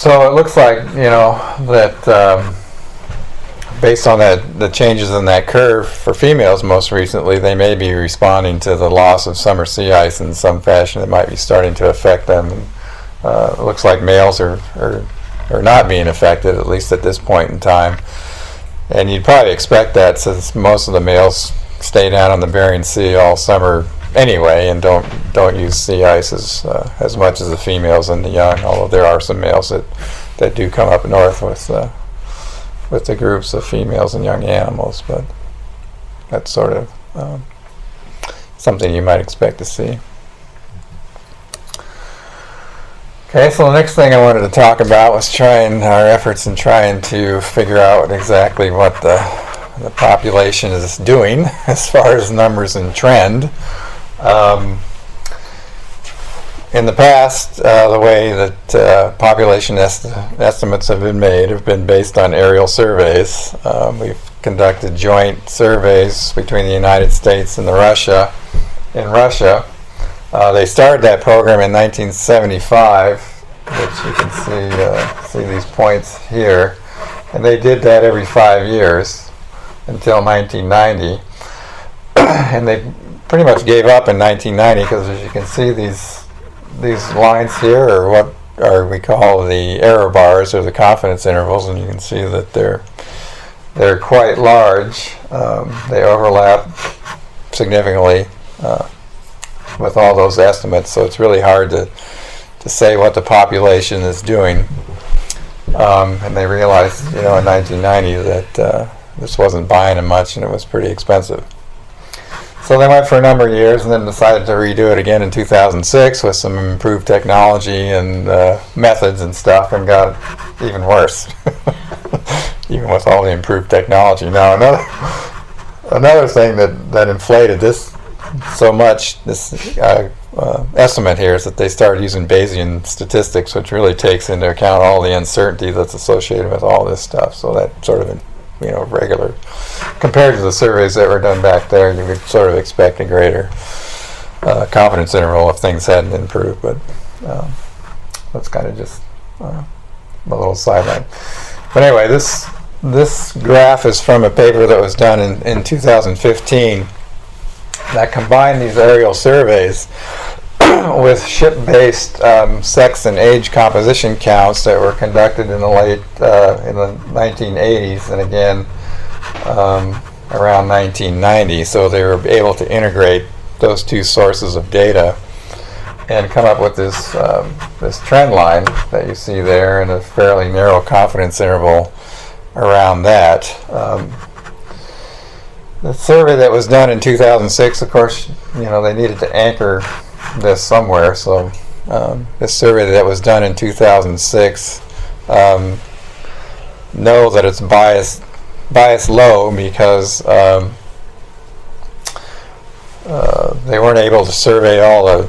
So it looks like, that based on the changes in that curve for females most recently, they may be responding to the loss of summer sea ice in some fashion that might be starting to affect them. It looks like males are not being affected, at least at this point in time. And you'd probably expect that, since most of the males stay down on the Bering Sea all summer anyway, and don't use sea ice as much as the females and the young. Although there are some males that do come up north with the groups of females and young animals, but that's sort of something you might expect to see. Okay, so the next thing I wanted to talk about was our efforts in trying to figure out exactly what the population is doing as far as numbers and trend. In the past, the way that population estimates have been made have been based on aerial surveys. We've conducted joint surveys between the United States and Russia. They started that program in 1975, which you can see these points here, and they did that every 5 years until 1990, and they pretty much gave up in 1990 because, as you can see, these lines here are what we call the error bars, or the confidence intervals, and you can see that they're quite large. They overlap significantly with all those estimates, so it's really hard to say what the population is doing. And they realized, in 1990 that this wasn't buying them much, and it was pretty expensive. So they went for a number of years and then decided to redo it again in 2006 with some improved technology and methods and stuff, and got even worse, even with all the improved technology. Now another thing that inflated this so much, this estimate here, is that they started using Bayesian statistics, which really takes into account all the uncertainty that's associated with all this stuff. So that sort of regular, compared to the surveys that were done back there, you would sort of expect a greater confidence interval if things hadn't improved, but that's kind of just a little sideline. But anyway, this graph is from a paper that was done in 2015 that combined these aerial surveys with ship-based sex and age composition counts that were conducted in the 1980s, and again around 1990. So they were able to integrate those two sources of data and come up with this trend line that you see there, and a fairly narrow confidence interval around that. The survey that was done in 2006, of course, they needed to anchor this somewhere. So this survey that was done in 2006, know that it's bias low because they weren't able to survey all the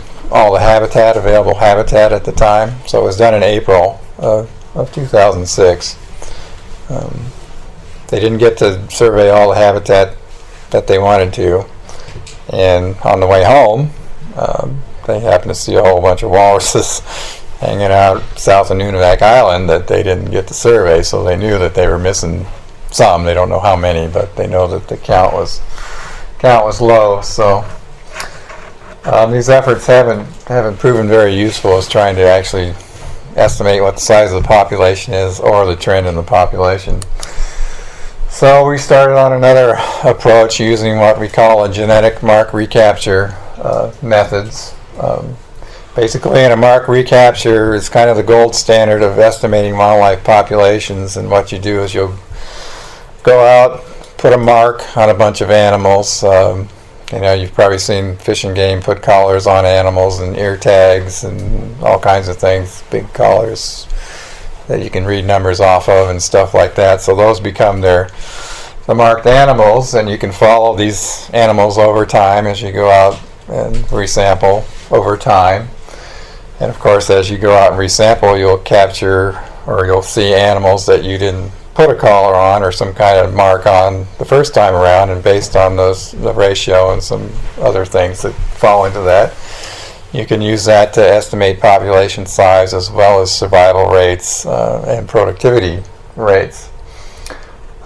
available habitat at the time. So it was done in April of 2006. They didn't get to survey all the habitat that they wanted to, and on the way home they happened to see a whole bunch of walruses hanging out south of Nunivak Island that they didn't get to survey. So they knew that they were missing some. They don't know how many, but they know that the count was low. So these efforts haven't proven very useful as trying to actually estimate what the size of the population is or the trend in the population. So we started on another approach using what we call a genetic mark recapture methods. Basically, in a mark recapture, it's kind of the gold standard of estimating wildlife populations, and what you do is you'll go out, put a mark on a bunch of animals. You've probably seen Fish and Game put collars on animals and ear tags and all kinds of things, big collars that you can read numbers off of and stuff like that. So those become the marked animals, and you can follow these animals over time as you go out and resample over time. And of course, as you go out and resample, you'll capture, or you'll see animals that you didn't put a collar on or some kind of mark on the first time around, and based on the ratio and some other things that fall into that, You can use that to estimate population size as well as survival rates and productivity rates.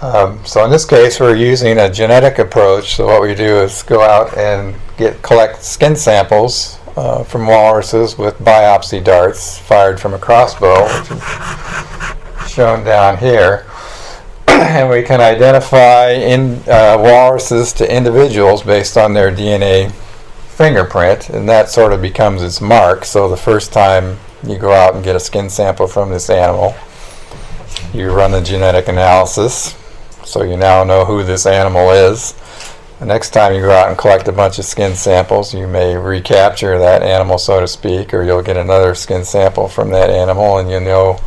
So in this case, we're using a genetic approach. So what we do is go out and collect skin samples from walruses with biopsy darts fired from a crossbow, which is shown down here. And we can identify walruses to individuals based on their DNA fingerprint, and that sort of becomes its mark. So the first time you go out and get a skin sample from this animal, you run the genetic analysis, so you now know who this animal is. The next time you go out and collect a bunch of skin samples, you may recapture that animal, so to speak, or you'll get another skin sample from that animal, and you know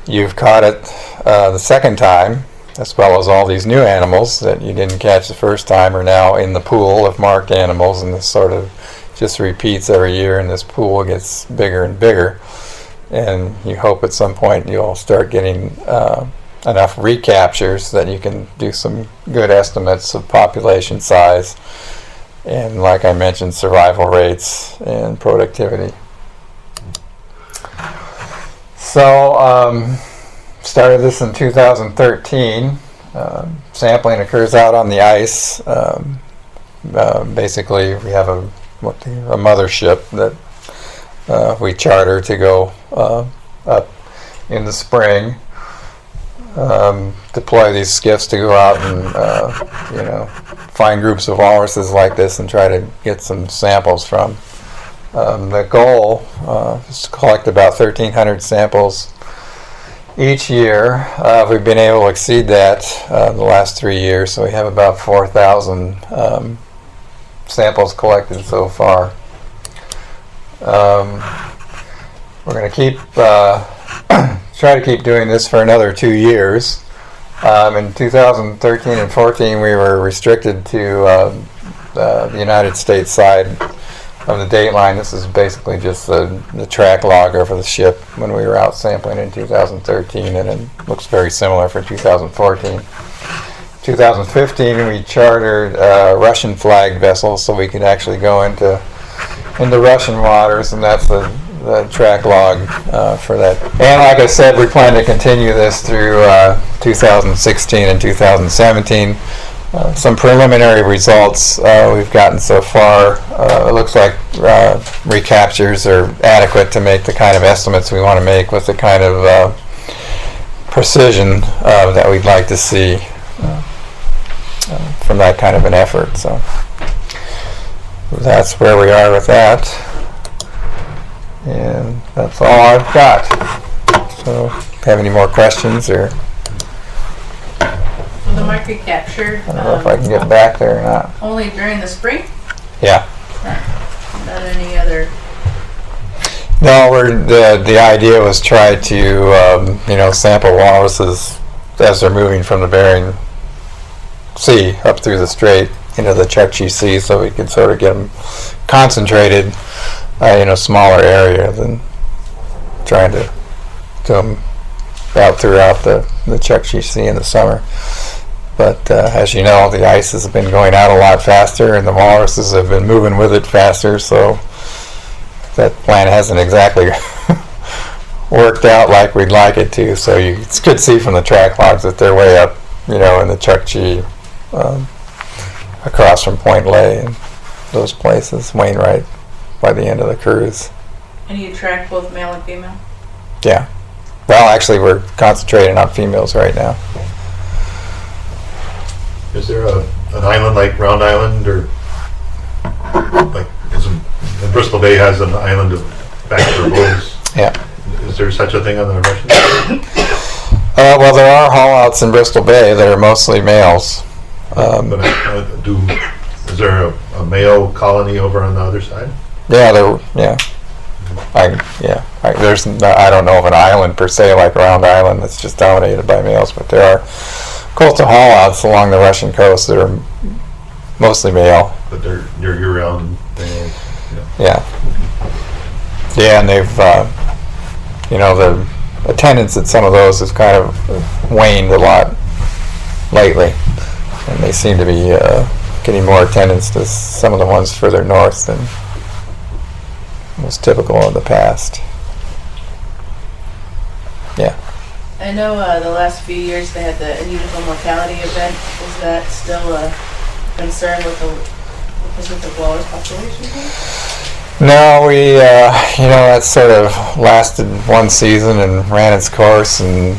you've caught it the second time, as well as all these new animals that you didn't catch the first time are now in the pool of marked animals, and this sort of just repeats every year, and this pool gets bigger and bigger. And you hope at some point you'll start getting enough recaptures that you can do some good estimates of population size and, like I mentioned, survival rates and productivity. So started this in 2013. Sampling occurs out on the ice. Basically, we have a mothership that we charter to go up in the spring. Deploy these skiffs to go out and find groups of walruses like this and try to get some samples from. The goal is to collect about 1,300 samples each year. We've been able to exceed that the last 3 years, so we have about 4,000 samples collected so far. We're going to keep try to keep doing this for another 2 years. In 2013 and 14, we were restricted to the United States side of the date line. This is basically just the track logger for the ship when we were out sampling in 2013, and it looks very similar for 2014. 2015, we chartered a Russian flagged vessel so we could actually go into Russian waters, and that's the track log for that. And like I said, we plan to continue this through 2016 and 2017. Some preliminary results we've gotten so far. It looks like recaptures are adequate to make the kind of estimates we want to make with the kind of precision that we'd like to see from that kind of an effort. So that's where we are with that. And that's all I've got. So, have any more questions or? Well, the mic recapture. I don't know if I can get back there or not. Only during the spring? Yeah. Not any other. No, the idea was try to sample walruses as they're moving from the Bering Sea up through the Strait into the Chukchi Sea, so we could sort of get them concentrated in a smaller area than trying to come out throughout the Chukchi Sea in the summer. But as you know, the ice has been going out a lot faster, and the walruses have been moving with it faster, so that plan hasn't exactly worked out like we'd like it to. So you could see from the track logs that they're way up, in the Chukchi, across from Point Lay and those places, Wainwright, by the end of the cruise. And you track both male and female? Yeah. Well, actually, we're concentrating on females right now. Is there an island like Round Island, or like in Bristol Bay has an island of Baxter Bulls? Yeah. Is there such a thing on the Russian side? Well, there are haul-outs in Bristol Bay that are mostly males. Is there a male colony over on the other side? Yeah, I don't know of an island per se like Round Island that's just dominated by males, but there are coastal haul-outs along the Russian coast that are mostly male. But they're year-round males. Yeah. Yeah, and they've, the attendance at some of those has kind of waned a lot lately, and they seem to be getting more attendance to some of the ones further north than was typical of the past. Yeah. I know the last few years they had the unusual mortality event. Is that still a concern with the walrus population? No, we, that sort of lasted one season and ran its course, and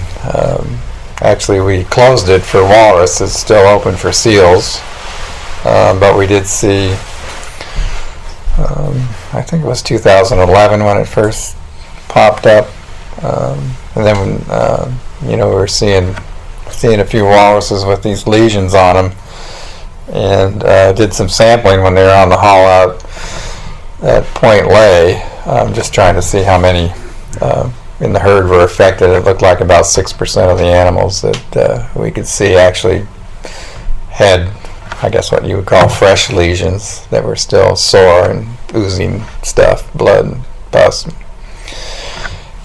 actually we closed it for walrus. It's still open for seals, but we did see, I think it was 2011 when it first popped up, and then we were seeing a few walruses with these lesions on them, and did some sampling when they were on the haul out at Point Lay, just trying to see how many in the herd were affected. It looked like about 6% of the animals that we could see actually had, I guess, what you would call fresh lesions that were still sore and oozing stuff, blood and pus.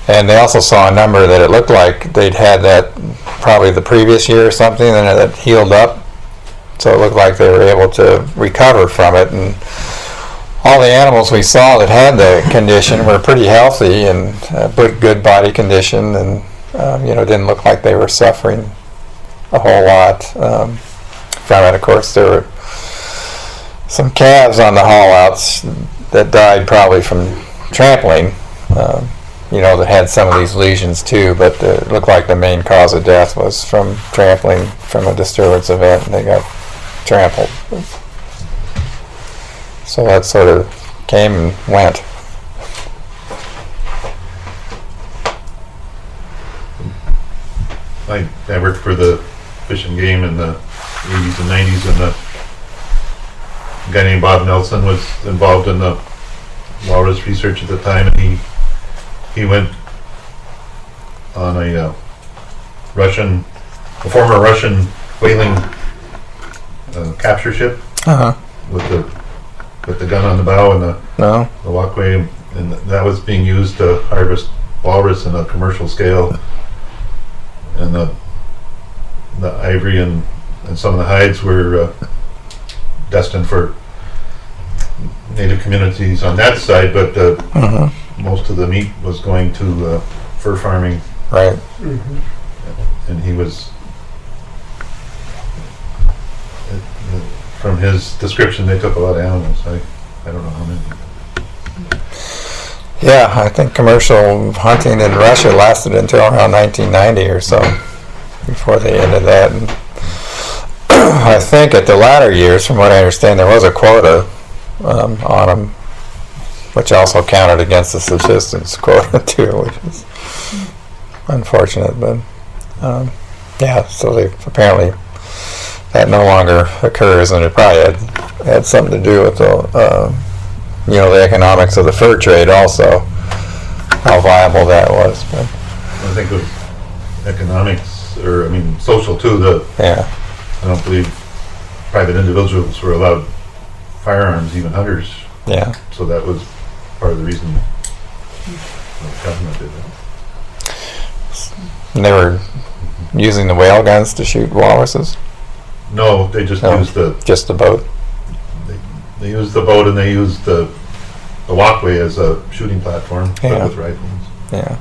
And they also saw a number that it looked like they'd had that probably the previous year or something, and it healed up. So it looked like they were able to recover from it. And all the animals we saw that had the condition were pretty healthy and good body condition, and didn't look like they were suffering a whole lot from it. Of course, there were some calves on the haul outs that died probably from trampling. That had some of these lesions too, but it looked like the main cause of death was from trampling from a disturbance event, and they got trampled. So that sort of came and went. I worked for the Fish and Game in the 80s and 90s, and a guy named Bob Nelson was involved in the walrus research at the time, and he went on a former Russian whaling capture ship with the gun on the bow and the walkway, and that was being used to harvest walrus in a commercial scale. And the ivory and some of the hides were destined for native communities on that side, but most of the meat was going to fur farming. Right. And he was, from his description, they took a lot of animals. I don't know how many. Yeah, I think commercial hunting in Russia lasted until around 1990 or so before they ended that. And I think at the latter years, from what I understand, there was a quota on them, which also counted against the subsistence quota too, which is unfortunate. But so they apparently that no longer occurs, and it probably had something to do with the economics of the fur trade also, how viable that was. But I think it was economics, social too. I don't believe private individuals were allowed firearms, even hunters. Yeah. So that was part of the reason the government did that. And they were using the whale guns to shoot walruses? No, they just used just the boat. They used the boat, and they used the walkway as a shooting platform, but with rifles. Yeah.